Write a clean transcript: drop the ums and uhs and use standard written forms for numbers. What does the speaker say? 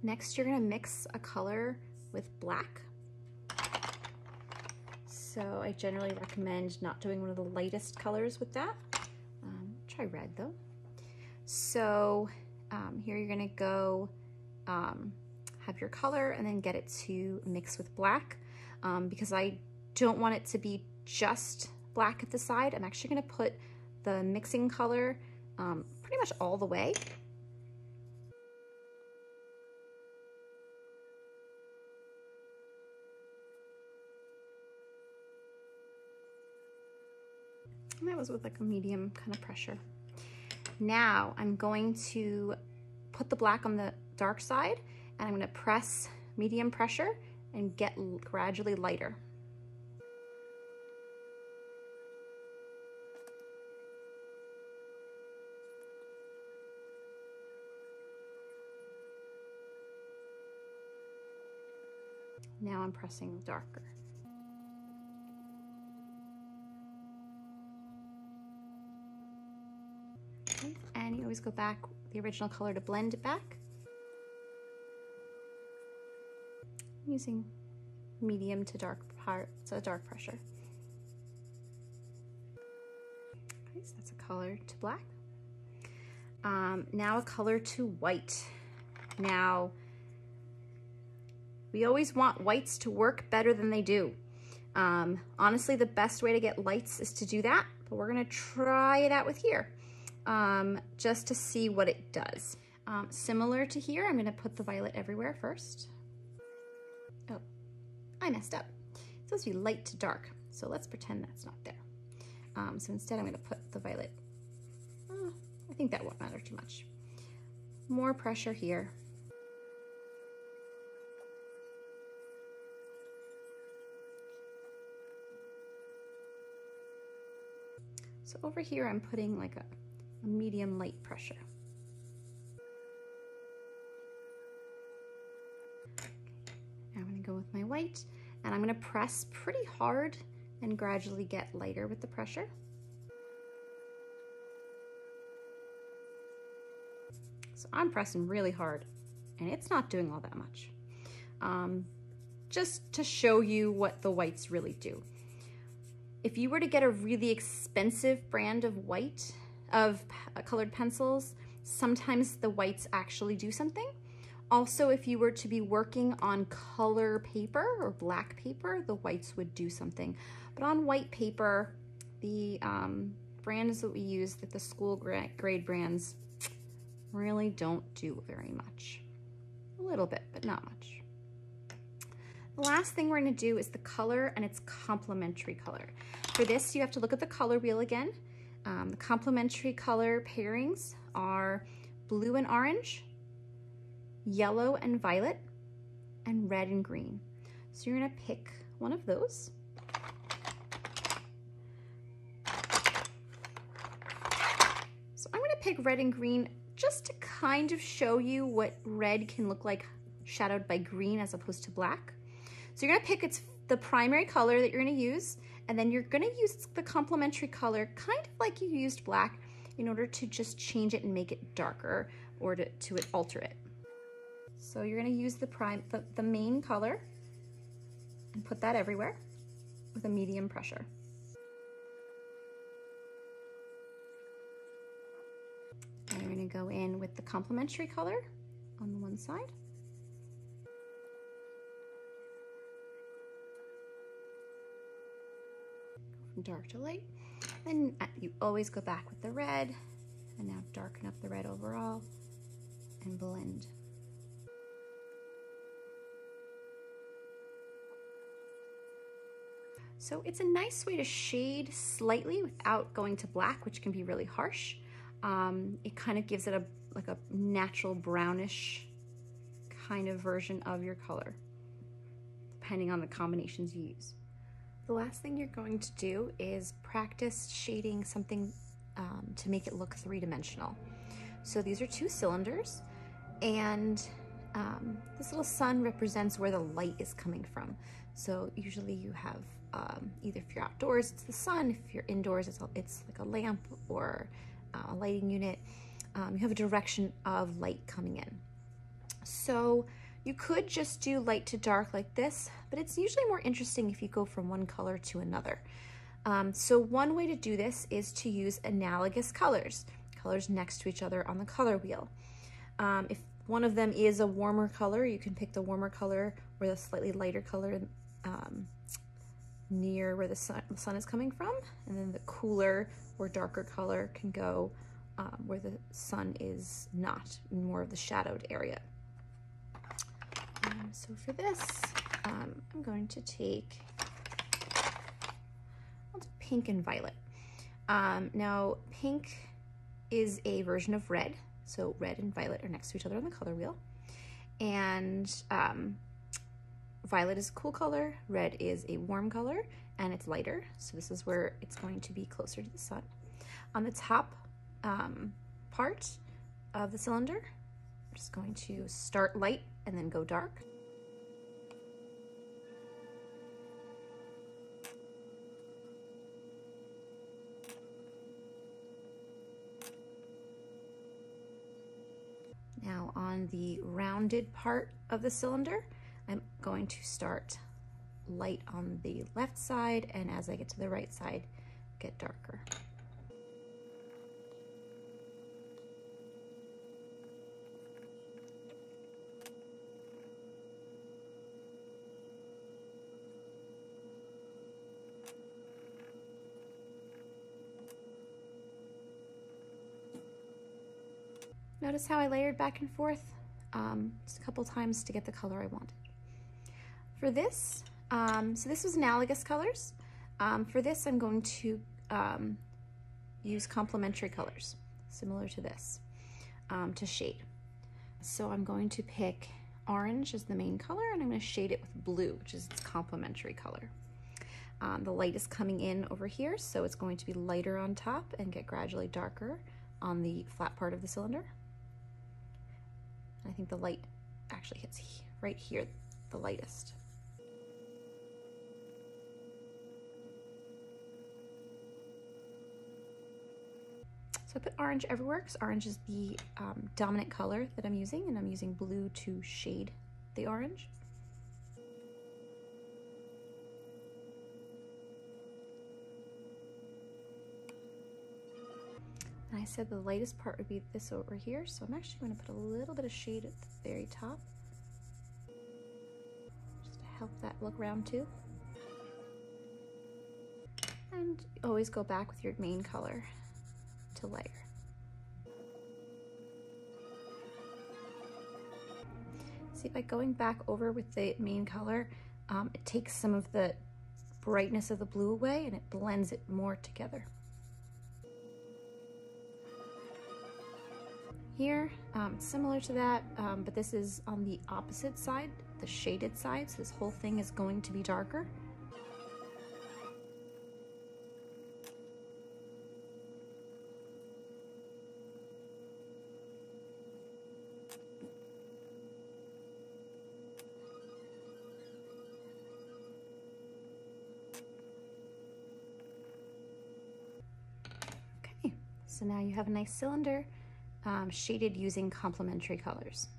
Next, you're gonna mix a color with black. So I generally recommend not doing one of the lightest colors with that. Try red though. So here you're gonna go have your color and then get it to mix with black. Because I don't want it to be just black at the side, I'm actually gonna put the mixing color pretty much all the way. And that was with like a medium kind of pressure. Now I'm going to put the black on the dark side and I'm going to press medium pressure and get gradually lighter. Now I'm pressing darker. Okay. And you always go back the original color to blend it back. Using medium to dark dark pressure. Okay, so that's a color to black. Now a color to white. Now, we always want whites to work better than they do. Honestly, the best way to get lights is to do that, but we're gonna try it out with here, just to see what it does. Similar to here, I'm gonna put the violet everywhere first. Oh, I messed up. It's supposed to be light to dark, so let's pretend that's not there. So instead I'm gonna put the violet, I think that won't matter too much. More pressure here. So over here, I'm putting like a medium light pressure. Okay. Now I'm gonna go with my white and I'm gonna press pretty hard and gradually get lighter with the pressure. So I'm pressing really hard and it's not doing all that much. Just to show you what the whites really do. If you were to get a really expensive brand of colored pencils, sometimes the whites actually do something. Also, if you were to be working on color paper or black paper, the whites would do something. But on white paper, the brands that we use, that the school grade brands, really don't do very much. A little bit, but not much. The last thing we're gonna do is the color and its complementary color. For this, you have to look at the color wheel again. The complementary color pairings are blue and orange, yellow and violet, and red and green. So you're gonna pick one of those. So I'm gonna pick red and green just to kind of show you what red can look like shadowed by green as opposed to black. So you're gonna pick the primary color that you're gonna use, and then you're gonna use the complementary color kind of like you used black in order to just change it and make it darker or to alter it. So you're gonna use the main color and put that everywhere with a medium pressure. And you're gonna go in with the complementary color on the one side. From dark to light. And you always go back with the red, and now darken up the red overall and blend. So it's a nice way to shade slightly without going to black, which can be really harsh. It kind of gives it like a natural brownish kind of version of your color, depending on the combinations you use. The last thing you're going to do is practice shading something to make it look three-dimensional. So these are two cylinders, and this little sun represents where the light is coming from. So usually you have, either if you're outdoors, it's the sun. If you're indoors, it's like a lamp or a lighting unit. You have a direction of light coming in. So you could just do light to dark like this, but it's usually more interesting if you go from one color to another. So one way to do this is to use analogous colors next to each other on the color wheel. If one of them is a warmer color, you can pick the warmer color or the slightly lighter color near where the sun is coming from, and then the cooler or darker color can go where the sun is not, in more of the shadowed area. So for this, I'm going to take, I'll do pink and violet. Now, pink is a version of red, so red and violet are next to each other on the color wheel. And violet is a cool color, red is a warm color, and it's lighter, so this is where it's going to be closer to the sun. On the top part of the cylinder, I'm just going to start light and then go dark. Now on the rounded part of the cylinder, I'm going to start light on the left side, and as I get to the right side, get darker. Notice how I layered back and forth just a couple times to get the color I wanted. For this, so this was analogous colors. For this, I'm going to use complementary colors, similar to this, to shade. So I'm going to pick orange as the main color, and I'm going to shade it with blue, which is its complementary color. The light is coming in over here, so it's going to be lighter on top and get gradually darker on the flat part of the cylinder. I think the light actually hits right here the lightest. So I put orange everywhere because orange is the dominant color that I'm using, and I'm using blue to shade the orange. And I said the lightest part would be this over here, so I'm actually going to put a little bit of shade at the very top, just to help that look round too. And always go back with your main color to layer. See, by going back over with the main color, it takes some of the brightness of the blue away and it blends it more together. Here, similar to that, but this is on the opposite side, the shaded side, so this whole thing is going to be darker. Okay, so now you have a nice cylinder shaded using complementary colors.